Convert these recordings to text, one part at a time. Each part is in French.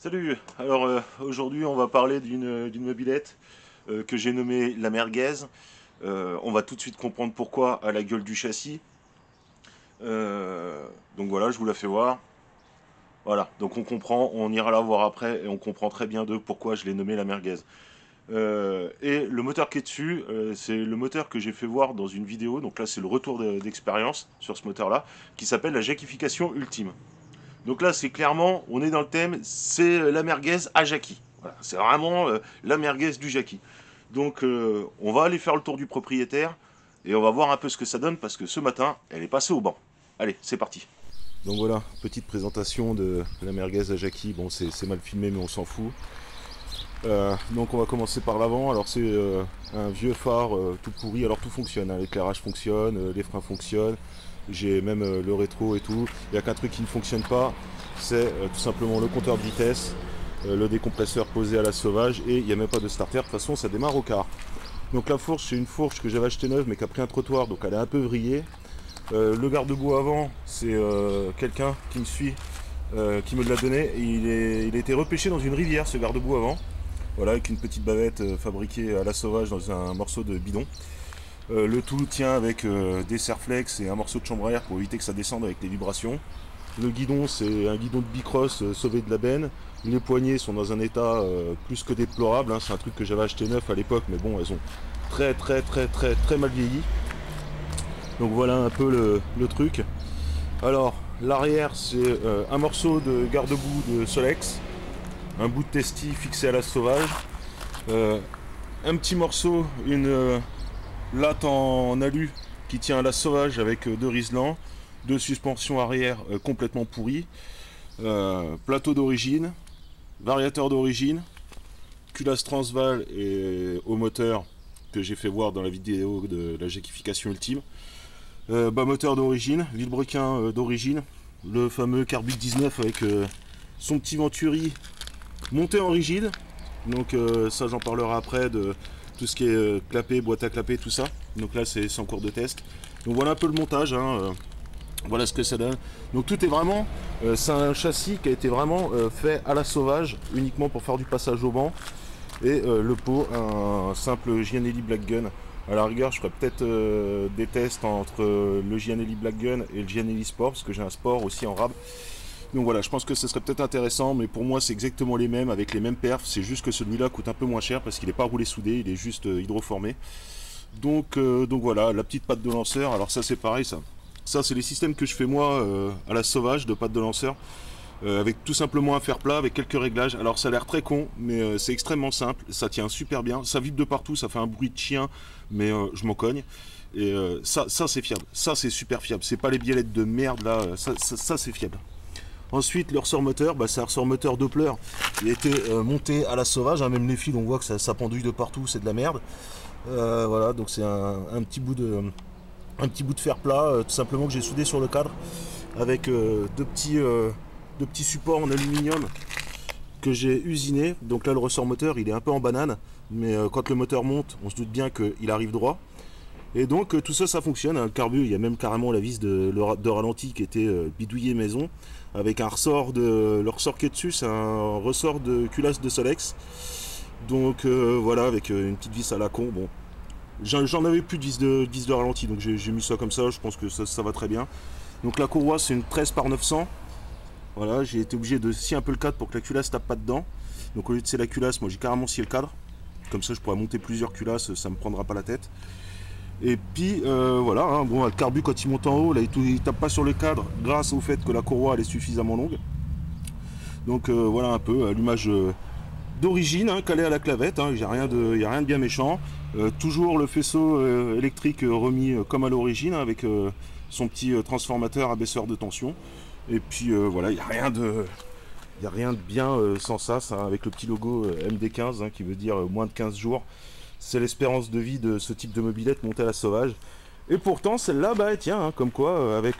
Salut, alors aujourd'hui on va parler d'une mobilette que j'ai nommée la merguez. On va tout de suite comprendre pourquoi à la gueule du châssis. Donc voilà, je vous la fais voir. Voilà, donc on comprend, on ira la voir après et on comprend très bien de pourquoi je l'ai nommée la merguez. Et le moteur qui est dessus, c'est le moteur que j'ai fait voir dans une vidéo, donc là c'est le retour d'expérience sur ce moteur-là, qui s'appelle la jackification ultime. Donc là, c'est clairement, on est dans le thème, c'est la merguez à Jackie. Voilà, c'est vraiment la merguez du Jackie. Donc on va aller faire le tour du propriétaire et on va voir un peu ce que ça donne parce que ce matin, elle est passée au banc. Allez, c'est parti. Donc voilà, petite présentation de la merguez à Jackie. Bon, c'est mal filmé, mais on s'en fout. Donc on va commencer par l'avant. Alors c'est un vieux phare tout pourri. Alors tout fonctionne, hein. L'éclairage fonctionne, les freins fonctionnent. J'ai même le rétro et tout. Il n'y a qu'un truc qui ne fonctionne pas, c'est tout simplement le compteur de vitesse, le décompresseur posé à la sauvage et il n'y a même pas de starter. De toute façon, ça démarre au quart. Donc la fourche, c'est une fourche que j'avais achetée neuve mais qui a pris un trottoir, donc elle est un peu vrillée. Le garde-boue avant, c'est quelqu'un qui me suit, qui me l'a donné. Il a été repêché dans une rivière, ce garde-boue avant. Voilà, avec une petite bavette fabriquée à la sauvage dans un morceau de bidon. Le tout tient avec des serflex et un morceau de chambre à air pour éviter que ça descende avec les vibrations. Le guidon, c'est un guidon de bicross sauvé de la benne. Les poignées sont dans un état plus que déplorable, hein. C'est un truc que j'avais acheté neuf à l'époque, mais bon, elles ont très mal vieilli. Donc voilà un peu le truc. Alors, l'arrière, c'est un morceau de garde-boue de Solex, un bout de testi fixé à la sauvage, un petit morceau, une latte en alu qui tient à la sauvage avec deux riselants, deux suspensions arrière complètement pourries, plateau d'origine, variateur d'origine, culasse transval et au moteur que j'ai fait voir dans la vidéo de la jackification ultime, bas moteur d'origine, vilebrequin d'origine, le fameux Carbut 19 avec son petit Venturi monté en rigide. Donc ça j'en parlerai après de tout ce qui est clapet, boîte à clapet, tout ça. Donc là c'est en cours de test. Donc voilà un peu le montage, hein, voilà ce que ça donne. Donc tout est vraiment, c'est un châssis qui a été vraiment fait à la sauvage, uniquement pour faire du passage au banc. Et le pot, un simple Gianelli Black Gun. À la rigueur, je ferai peut-être des tests entre le Gianelli Black Gun et le Gianelli Sport, parce que j'ai un Sport aussi en rab. Donc voilà, je pense que ce serait peut-être intéressant, mais pour moi c'est exactement les mêmes, avec les mêmes perfs, c'est juste que celui-là coûte un peu moins cher parce qu'il n'est pas roulé soudé, il est juste hydroformé. Donc voilà, la petite patte de lanceur, alors ça c'est pareil ça. Ça c'est les systèmes que je fais moi à la sauvage de patte de lanceur, avec tout simplement un fer plat, avec quelques réglages. Alors ça a l'air très con, mais c'est extrêmement simple, ça tient super bien, ça vibre de partout, ça fait un bruit de chien, mais je m'en cogne. Et ça c'est fiable, ça c'est super fiable, c'est pas les biellettes de merde là, ça c'est fiable. Ensuite, le ressort moteur, bah, c'est un ressort moteur Doppler. Il a été monté à la sauvage, hein, même les fils, on voit que ça pendouille de partout, c'est de la merde. Voilà, donc c'est un petit bout de fer plat, tout simplement que j'ai soudé sur le cadre, avec deux petits supports en aluminium que j'ai usiné. Donc là, le ressort moteur, il est un peu en banane, mais quand le moteur monte, on se doute bien qu'il arrive droit. Et donc tout ça, ça fonctionne. Le carbu, il y a même carrément la vis de ralenti qui était bidouillée maison, avec un ressort le ressort qui est dessus, c'est un ressort de culasse de Solex. Donc voilà, avec une petite vis à la con. Bon, j'en avais plus de vis de ralenti, donc j'ai mis ça comme ça. Je pense que ça va très bien. Donc la courroie, c'est une 13 par 900. Voilà, j'ai été obligé de scier un peu le cadre pour que la culasse tape pas dedans. Donc au lieu de scier la culasse, moi j'ai carrément scié le cadre. Comme ça, je pourrais monter plusieurs culasses, ça me prendra pas la tête. Et puis voilà, hein, bon, le carbu quand il monte en haut, là, il tape pas sur le cadre grâce au fait que la courroie elle est suffisamment longue. Donc voilà un peu l'image d'origine, hein, calée à la clavette, hein, il n'y a rien de bien méchant. Toujours le faisceau électrique remis comme à l'origine, hein, avec son petit transformateur abaisseur de tension. Et puis voilà, il n'y a rien de bien sans ça, avec le petit logo MD15, hein, qui veut dire moins de 15 jours. C'est l'espérance de vie de ce type de mobilette montée à la sauvage. Et pourtant, celle-là, bah tiens, hein, comme quoi, avec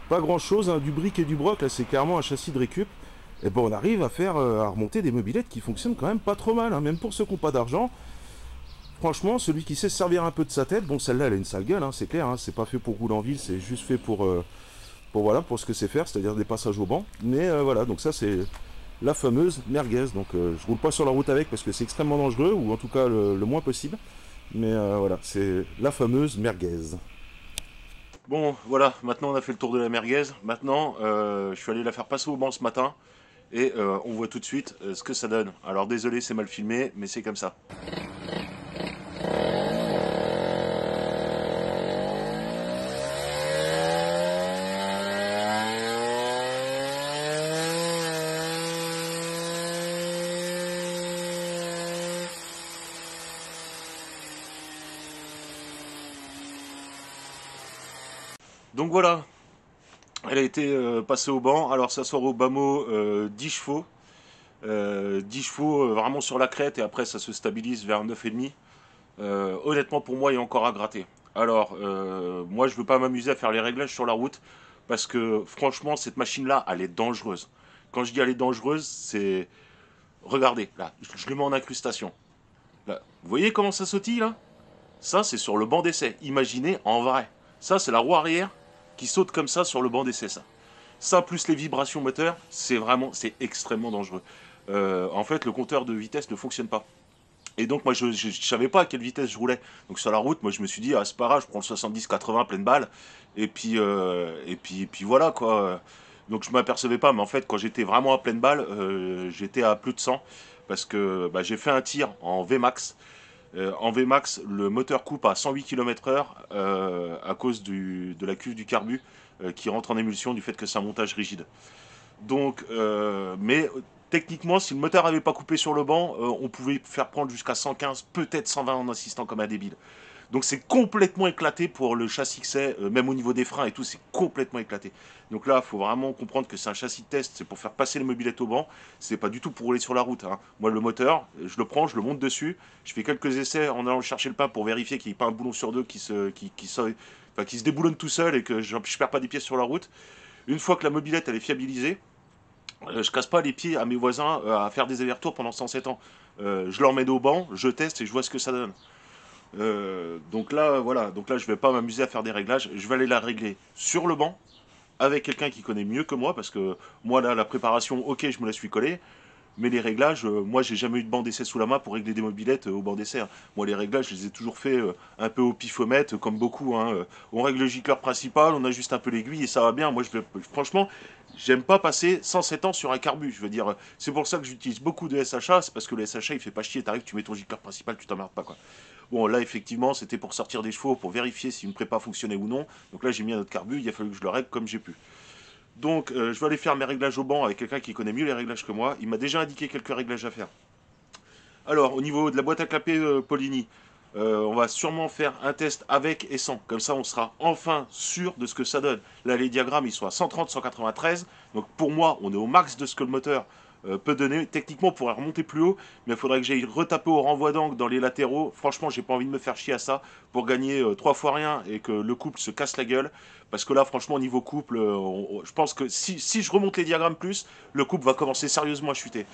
pas grand-chose, hein, du brick et du broc, là c'est clairement un châssis de récup, et ben on arrive à faire, à remonter des mobilettes qui fonctionnent quand même pas trop mal, hein, même pour ceux qui n'ont pas d'argent. Franchement, celui qui sait se servir un peu de sa tête, bon celle-là elle a une sale gueule, hein, c'est clair, hein, c'est pas fait pour rouler en ville, c'est juste fait pour voilà, pour ce que c'est faire, c'est-à-dire des passages au banc. Mais voilà, donc ça la fameuse merguez. Donc je roule pas sur la route avec parce que c'est extrêmement dangereux, ou en tout cas le moins possible. Mais voilà, c'est la fameuse merguez. Bon, voilà, maintenant on a fait le tour de la merguez. Maintenant, je suis allé la faire passer au banc ce matin. Et on voit tout de suite ce que ça donne. Alors désolé, c'est mal filmé, mais c'est comme ça. Donc voilà, elle a été passée au banc. Alors ça sort au bas mot 10 chevaux. 10 chevaux vraiment sur la crête et après ça se stabilise vers 9,5. Honnêtement pour moi il y a encore à gratter. Alors moi je veux pas m'amuser à faire les réglages sur la route parce que franchement cette machine là elle est dangereuse. Quand je dis elle est dangereuse c'est... Regardez là, je le mets en incrustation. Là, vous voyez comment ça sautille là? Ça c'est sur le banc d'essai. Imaginez en vrai. Ça c'est la roue arrière qui saute comme ça sur le banc d'essai ça. Ça, plus les vibrations moteurs, c'est extrêmement dangereux. En fait, le compteur de vitesse ne fonctionne pas. Et donc, moi, je ne savais pas à quelle vitesse je roulais. Donc, sur la route, moi, je me suis dit, ah, c'est pas grave, je prends le 70-80 pleine balle. Et puis voilà, quoi. Donc, je m'apercevais pas. Mais en fait, quand j'étais vraiment à pleine balle, j'étais à plus de 100. Parce que bah, j'ai fait un tir en Vmax. En Vmax, le moteur coupe à 108 km/h à cause de la cuve du carbu qui rentre en émulsion du fait que c'est un montage rigide. Donc, mais techniquement, si le moteur avait pas coupé sur le banc, on pouvait faire prendre jusqu'à 115, peut-être 120 en insistant comme un débile. Donc c'est complètement éclaté pour le châssis que c'est, même au niveau des freins et tout, c'est complètement éclaté. Donc là, il faut vraiment comprendre que c'est un châssis de test, c'est pour faire passer les mobylettes au banc, c'est pas du tout pour rouler sur la route, hein. Moi, le moteur, je le prends, je le monte dessus, je fais quelques essais en allant chercher le pain pour vérifier qu'il n'y ait pas un boulon sur deux qui se déboulonne tout seul et que je perds pas des pièces sur la route. Une fois que la mobilette elle est fiabilisée, je casse pas les pieds à mes voisins à faire des allers-retours pendant 107 ans. Je leur mets au banc, je teste et je vois ce que ça donne. Donc là, voilà. Donc là, je vais pas m'amuser à faire des réglages. Je vais aller la régler sur le banc avec quelqu'un qui connaît mieux que moi parce que moi là, la préparation, ok, je me la suis collée. Mais les réglages, moi j'ai jamais eu de banc d'essai sous la main pour régler des mobylettes au banc d'essai, hein. Moi les réglages, je les ai toujours fait un peu au pifomètre, comme beaucoup, hein. On règle le gicleur principal, on ajuste un peu l'aiguille et ça va bien. Moi, franchement, j'aime pas passer 107 ans sur un carbu. Je veux dire, c'est pour ça que j'utilise beaucoup de SHA, c'est parce que le SHA il fait pas chier. T'arrives, tu mets ton gicleur principal, tu t'emmerdes pas quoi. Bon, là, effectivement, c'était pour sortir des chevaux, pour vérifier si une prépa fonctionnait ou non. Donc là, j'ai mis un autre carbu, il a fallu que je le règle comme j'ai pu. Donc, je vais aller faire mes réglages au banc avec quelqu'un qui connaît mieux les réglages que moi. Il m'a déjà indiqué quelques réglages à faire. Alors, au niveau de la boîte à clapper Polini, on va sûrement faire un test avec et sans. Comme ça, on sera enfin sûr de ce que ça donne. Là, les diagrammes, ils sont à 130, 193. Donc, pour moi, on est au max de ce que le moteur peut donner. Techniquement, on pourrait remonter plus haut, mais il faudrait que j'aille retaper au renvoi d'angle dans les latéraux. Franchement, j'ai pas envie de me faire chier à ça pour gagner 3 fois rien et que le couple se casse la gueule. Parce que là, franchement, au niveau couple, je pense que si je remonte les diagrammes plus, le couple va commencer sérieusement à chuter.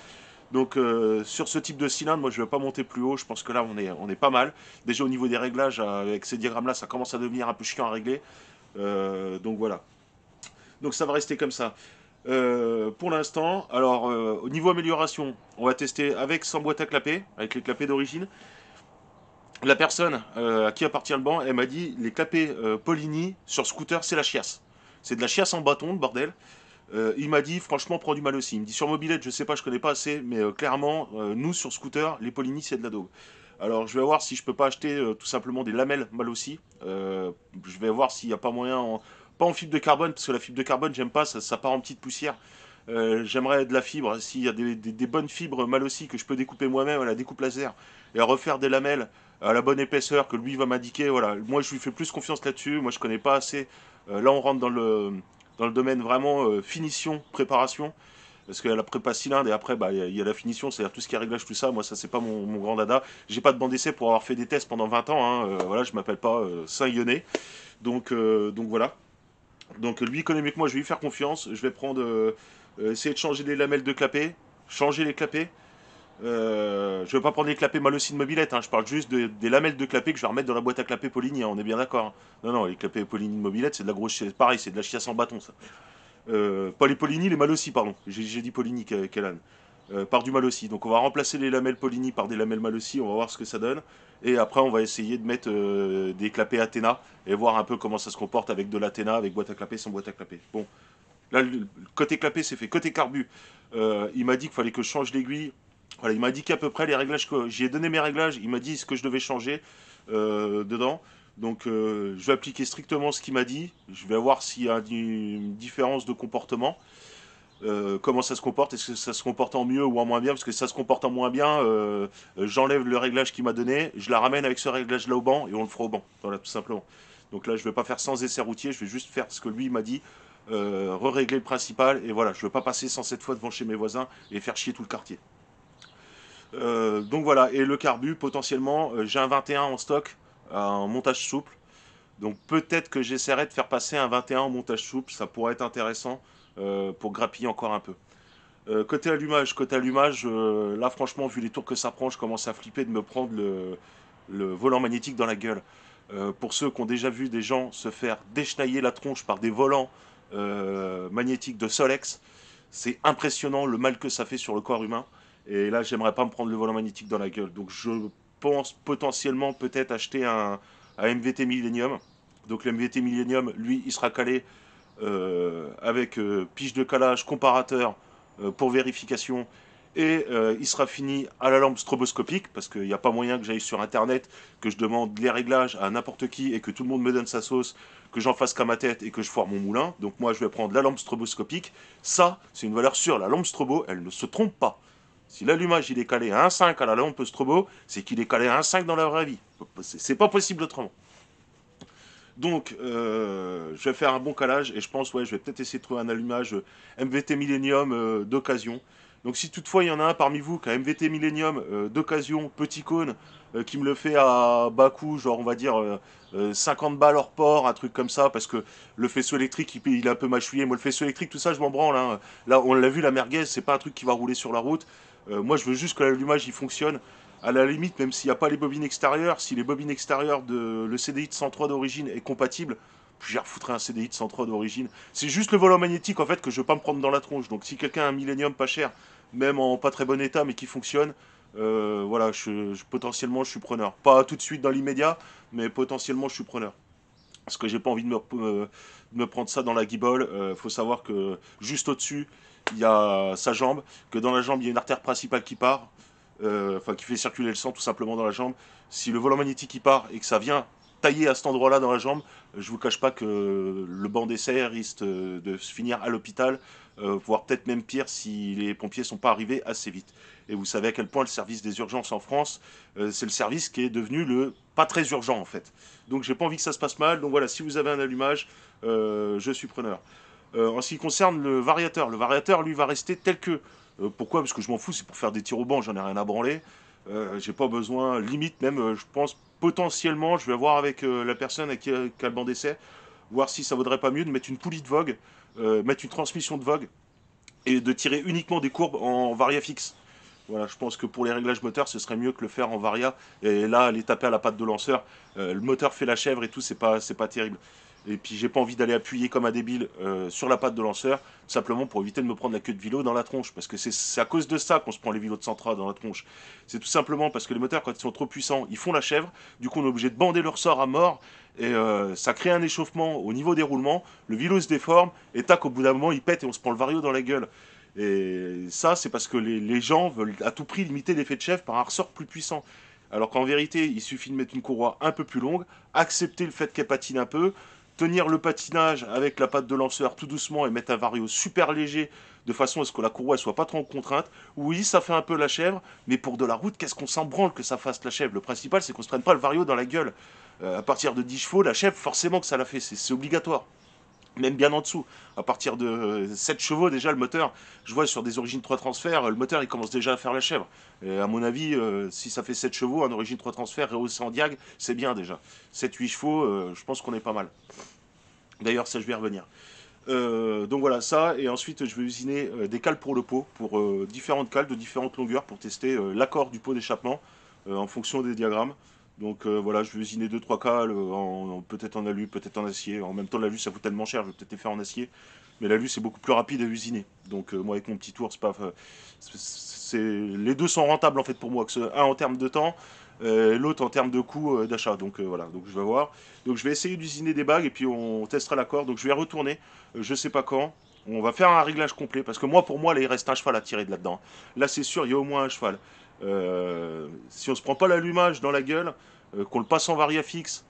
Donc sur ce type de cylindre, moi je ne vais pas monter plus haut, je pense que là on est pas mal. Déjà au niveau des réglages, avec ces diagrammes là, ça commence à devenir un peu chiant à régler. Donc voilà. Donc ça va rester comme ça. Pour l'instant, alors au niveau amélioration, on va tester avec sans boîte à clapet, avec les clapets d'origine. La personne à qui appartient le banc, elle m'a dit les clapets Polini sur scooter c'est la chiasse. C'est de la chiasse en bâton, de bordel. Il m'a dit, franchement, prends du mal aussi. Il me dit, sur mobilette, je sais pas, je connais pas assez, mais clairement, nous, sur scooter, les Polini, c'est de la daube. Alors, je vais voir si je peux pas acheter tout simplement des lamelles mal aussi. Je vais voir s'il n'y a pas moyen, pas en fibre de carbone, parce que la fibre de carbone, j'aime pas, ça part en petite poussière. J'aimerais de la fibre, s'il y a des bonnes fibres mal aussi que je peux découper moi-même à la découpe laser et à refaire des lamelles à la bonne épaisseur que lui va m'indiquer. Voilà, moi je lui fais plus confiance là-dessus. Moi je connais pas assez. Là on rentre dans le domaine vraiment finition, préparation. Parce qu'il y a la prépa cylindre et après bah, il y a la finition, c'est-à-dire tout ce qui est réglage, tout ça. Moi, ça, c'est pas mon grand dada. J'ai pas de banc d'essai pour avoir fait des tests pendant 20 ans, hein. Voilà, je m'appelle pas Saint-Lyonnais. Donc voilà. Donc lui, il connaît mieux que moi, je vais lui faire confiance. Je vais prendre. Essayer de changer les lamelles de clapet. Changer les clapets. Je vais pas prendre les clapets Malossi de mobilette, hein. Je parle juste des lamelles de clapet que je vais remettre dans la boîte à clapet Polini, hein. On est bien d'accord, hein. Non, non, les clapets Polini de mobilette, c'est de la grosse. Pareil, c'est de la chiasse en bâton, ça. Pas les Polini, les Malossi, pardon. J'ai dit Polini, Kellan. Par du Malossi. Donc on va remplacer les lamelles Polini par des lamelles Malossi, on va voir ce que ça donne. Et après on va essayer de mettre des clapets Athéna et voir un peu comment ça se comporte avec de l'Athéna, avec boîte à clapet, sans boîte à clapet. Bon, là le côté clapet c'est fait. Côté carbu, il m'a dit qu'il fallait que je change l'aiguille. Voilà, il m'a dit qu'à peu près les réglages, j'y ai donné mes réglages, il m'a dit ce que je devais changer dedans. Donc je vais appliquer strictement ce qu'il m'a dit. Je vais voir s'il y a une différence de comportement. Comment ça se comporte, est-ce que ça se comporte en mieux ou en moins bien, parce que si ça se comporte en moins bien, j'enlève le réglage qu'il m'a donné, je la ramène avec ce réglage là au banc et on le fera au banc, voilà tout simplement. Donc là je vais pas faire sans essai routier, je vais juste faire ce que lui m'a dit, re-régler le principal, et voilà, je veux pas passer 107 fois devant chez mes voisins et faire chier tout le quartier. Donc voilà, et le carbu potentiellement, j'ai un 21 en stock, en montage souple, donc peut-être que j'essaierai de faire passer un 21 en montage souple, ça pourrait être intéressant pour grappiller encore un peu. Côté allumage, là franchement, vu les tours que ça prend, je commence à flipper de me prendre le volant magnétique dans la gueule. Pour ceux qui ont déjà vu des gens se faire déchenailler la tronche par des volants magnétiques de Solex, c'est impressionnant le mal que ça fait sur le corps humain. Et là, j'aimerais pas me prendre le volant magnétique dans la gueule. Donc je pense potentiellement peut-être acheter un MVT Millennium. Donc le MVT Millennium, lui, il sera calé avec piche de calage, comparateur pour vérification. Et il sera fini à la lampe stroboscopique, parce qu'il n'y a pas moyen que j'aille sur internet, que je demande les réglages à n'importe qui et que tout le monde me donne sa sauce, que j'en fasse qu'à ma tête et que je foire mon moulin. Donc moi je vais prendre la lampe stroboscopique. Ça, c'est une valeur sûre. La lampe strobo, elle ne se trompe pas. Si l'allumage il est calé à 1,5 à la lampe strobo, c'est qu'il est calé à 1,5 dans la vraie vie. C'est pas possible autrement. Donc, je vais faire un bon calage et je pense, ouais, je vais peut-être essayer de trouver un allumage MVT Millennium d'occasion. Donc, si toutefois il y en a un parmi vous qui a un MVT Millennium d'occasion, petit cône, qui me le fait à bas coût, genre on va dire 50 balles hors port, un truc comme ça, parce que le faisceau électrique il est un peu mâchouillé. Moi, le faisceau électrique, tout ça, je m'en branle, hein. Là, on l'a vu, la merguez, c'est pas un truc qui va rouler sur la route. Moi, je veux juste que l'allumage il fonctionne. À la limite, même s'il n'y a pas les bobines extérieures, si les bobines extérieures de le CDI de 103 d'origine est compatible, j'y refoutrais un CDI de 103 d'origine. C'est juste le volant magnétique en fait que je veux pas me prendre dans la tronche. Donc si quelqu'un a un Millennium pas cher, même en pas très bon état mais qui fonctionne, voilà, potentiellement je suis preneur. Pas tout de suite dans l'immédiat, mais potentiellement je suis preneur. Parce que j'ai pas envie de me prendre ça dans la guibole. Faut savoir que juste au-dessus, il y a sa jambe, que dans la jambe il y a une artère principale qui part, enfin qui fait circuler le sang tout simplement dans la jambe. Si le volant magnétique y part et que ça vient tailler à cet endroit-là dans la jambe, je vous cache pas que le banc d'essai risque de se finir à l'hôpital, voire peut-être même pire si les pompiers sont pas arrivés assez vite. Et vous savez à quel point le service des urgences en France, c'est le service qui est devenu le pas très urgent en fait. Donc j'ai pas envie que ça se passe mal. Donc voilà, si vous avez un allumage, je suis preneur. En ce qui concerne le variateur lui va rester tel que. Pourquoi? Parce que je m'en fous, c'est pour faire des tirs au banc, j'en ai rien à branler. J'ai pas besoin, limite même, je pense potentiellement, je vais voir avec la personne qui a le banc d'essai, voir si ça vaudrait pas mieux de mettre une poulie de vogue, mettre une transmission de vogue et de tirer uniquement des courbes en varia fixe. Voilà, je pense que pour les réglages moteurs, ce serait mieux que le faire en varia. Et là, aller taper à la patte de lanceur, le moteur fait la chèvre et tout, c'est pas terrible. Et puis j'ai pas envie d'aller appuyer comme un débile sur la patte de lanceur, simplement pour éviter de me prendre la queue de vélo dans la tronche. Parce que c'est à cause de ça qu'on se prend les vélos de Centra dans la tronche. C'est tout simplement parce que les moteurs, quand ils sont trop puissants, ils font la chèvre. Du coup, on est obligé de bander le ressort à mort. Et ça crée un échauffement au niveau des roulements. Le vélo se déforme. Et tac, au bout d'un moment, il pète et on se prend le vario dans la gueule. Et ça, c'est parce que les gens veulent à tout prix limiter l'effet de chèvre par un ressort plus puissant. Alors qu'en vérité, il suffit de mettre une courroie un peu plus longue, accepter le fait qu'elle patine un peu, tenir le patinage avec la patte de lanceur tout doucement et mettre un vario super léger de façon à ce que la courroie ne soit pas trop en contrainte. Oui, ça fait un peu la chèvre, mais pour de la route, qu'est-ce qu'on s'en branle que ça fasse la chèvre? Le principal, c'est qu'on ne se prenne pas le vario dans la gueule. À partir de 10 chevaux, la chèvre, forcément que ça la fait, c'est obligatoire. Même bien en dessous. À partir de 7 chevaux, déjà, le moteur, je vois sur des origines 3 transferts, le moteur, il commence déjà à faire la chèvre. Et à mon avis, si ça fait 7 chevaux, en origine 3 transferts, rehaussé en diag, c'est bien déjà. 7-8 chevaux, je pense qu'on est pas mal. D'ailleurs, ça, je vais y revenir. Donc voilà, ça. Et ensuite, je vais usiner des cales pour le pot, pour différentes cales de différentes longueurs, pour tester l'accord du pot d'échappement en fonction des diagrammes. Donc voilà, je vais usiner deux trois cales, peut-être en alu, peut-être en acier. En même temps, l'alu ça coûte tellement cher, je vais peut-être les faire en acier. Mais l'alu c'est beaucoup plus rapide à usiner. Donc moi avec mon petit tour, c'est pas, les deux sont rentables en fait pour moi, que un en termes de temps, l'autre en termes de coût d'achat. Donc voilà, donc je vais voir. Donc je vais essayer d'usiner des bagues et puis on testera l'accord. Donc je vais retourner, je sais pas quand. On va faire un réglage complet parce que moi pour moi là il reste un cheval à tirer de là-dedans. Là c'est sûr, il y a au moins un cheval. Si on se prend pas l'allumage dans la gueule, qu'on le passe en variafix,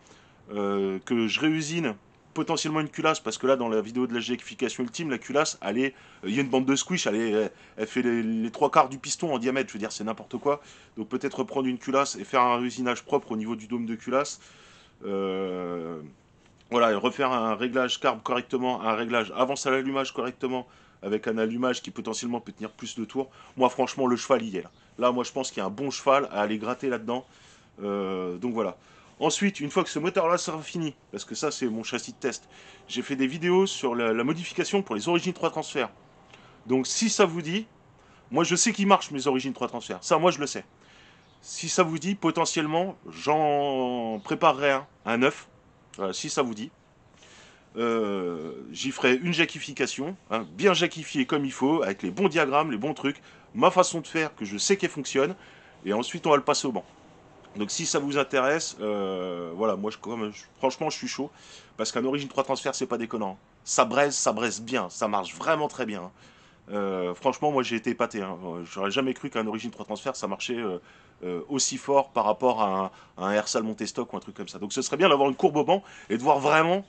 que je réusine potentiellement une culasse, parce que là, dans la vidéo de la géification ultime, la culasse, il y a une bande de squish, elle fait les trois quarts du piston en diamètre, je veux dire, c'est n'importe quoi. Donc peut-être reprendre une culasse et faire un réusinage propre au niveau du dôme de culasse. Euh, voilà, et refaire un réglage carb correctement, un réglage avance à l'allumage correctement, avec un allumage qui potentiellement peut tenir plus de tours. Moi, franchement, le cheval, il est là. Là, moi, je pense qu'il y a un bon cheval à aller gratter là-dedans. Donc voilà. Ensuite, une fois que ce moteur-là sera fini, parce que ça c'est mon châssis de test, j'ai fait des vidéos sur la modification pour les origines 3 transferts. Donc si ça vous dit, moi je sais qu'il marche mes origines 3 transferts, ça moi je le sais. Si ça vous dit, potentiellement, j'en préparerai un neuf, si ça vous dit. J'y ferai une jackification, hein, bien jackifié comme il faut, avec les bons diagrammes, les bons trucs, ma façon de faire que je sais qu'elle fonctionne, et ensuite on va le passer au banc. Donc si ça vous intéresse, voilà, moi franchement je suis chaud parce qu'un Origin 3 transfert c'est pas déconnant. Ça braise bien, ça marche vraiment très bien. Franchement moi j'ai été épaté. Hein. J'aurais jamais cru qu'un Origin 3 transfert ça marchait aussi fort par rapport à un Ersal Montestock ou un truc comme ça. Donc ce serait bien d'avoir une courbe au banc et de voir vraiment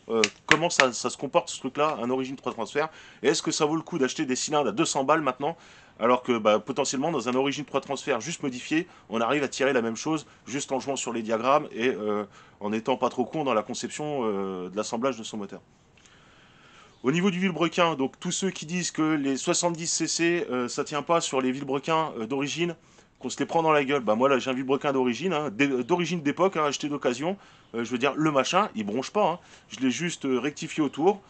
comment ça se comporte ce truc-là, un Origin 3 transfert. Et est-ce que ça vaut le coup d'acheter des cylindres à 200 balles maintenant alors que bah, potentiellement dans un Origin 3 transfert juste modifié, on arrive à tirer la même chose juste en jouant sur les diagrammes et en étant pas trop con dans la conception de l'assemblage de son moteur. Au niveau du vilebrequin, donc tous ceux qui disent que les 70 cc ça tient pas sur les vilebrequins d'origine, qu'on se les prend dans la gueule, bah moi là j'ai un vilebrequin d'origine, hein, d'origine d'époque, hein, acheté d'occasion, je veux dire le machin, il bronche pas, hein. Je l'ai juste rectifié autour,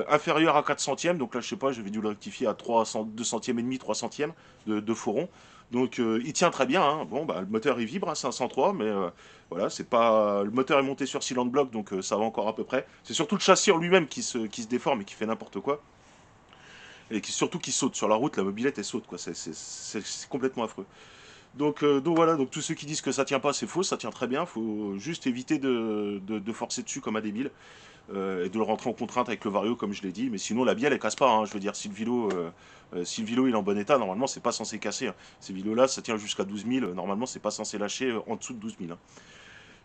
inférieur à 4 centièmes, donc là je sais pas, j'avais dû le rectifier à 2 centièmes et demi, 3 centièmes de fourron. Donc il tient très bien, hein. Bon bah le moteur il vibre à 503, mais voilà, c'est pas. Le moteur est monté sur cylinder block, donc ça va encore à peu près. C'est surtout le châssis en lui-même qui se déforme et qui fait n'importe quoi. Et surtout qui saute. Sur la route, la mobilette elle saute, quoi. C'est complètement affreux. Donc voilà, donc tous ceux qui disent que ça tient pas, c'est faux, ça tient très bien. Faut juste éviter de forcer dessus comme un débile. Et de le rentrer en contrainte avec le vario, comme je l'ai dit. Mais sinon, la bielle, elle casse pas. Hein. Je veux dire, si le vélo il est en bon état, normalement, c'est pas censé casser. Hein. Ces vélos-là, ça tient jusqu'à 12 000. Normalement, c'est pas censé lâcher en dessous de 12 000. Hein.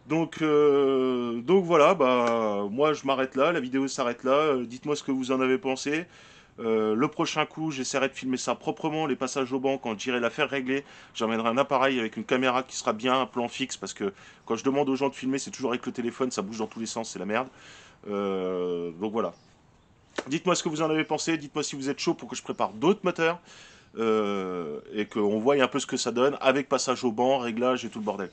Donc voilà, bah, moi je m'arrête là, la vidéo s'arrête là. Dites-moi ce que vous en avez pensé. Le prochain coup, j'essaierai de filmer ça proprement, les passages au banc, quand j'irai la faire régler. J'emmènerai un appareil avec une caméra qui sera bien, un plan fixe, parce que quand je demande aux gens de filmer, c'est toujours avec le téléphone, ça bouge dans tous les sens, c'est la merde. Donc voilà. Dites-moi ce que vous en avez pensé, dites-moi si vous êtes chaud pour que je prépare d'autres moteurs et qu'on voie un peu ce que ça donne avec passage au banc, réglage et tout le bordel.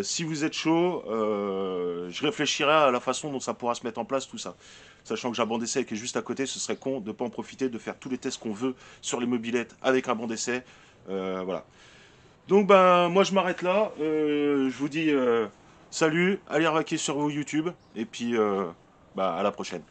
Si vous êtes chaud, je réfléchirai à la façon dont ça pourra se mettre en place, tout ça. Sachant que j'ai un banc d'essai qui est juste à côté, ce serait con de ne pas en profiter, de faire tous les tests qu'on veut sur les mobilettes avec un banc d'essai. Voilà. Donc ben moi je m'arrête là. Je vous dis salut, allez revaquer sur vos YouTube et puis bah, à la prochaine.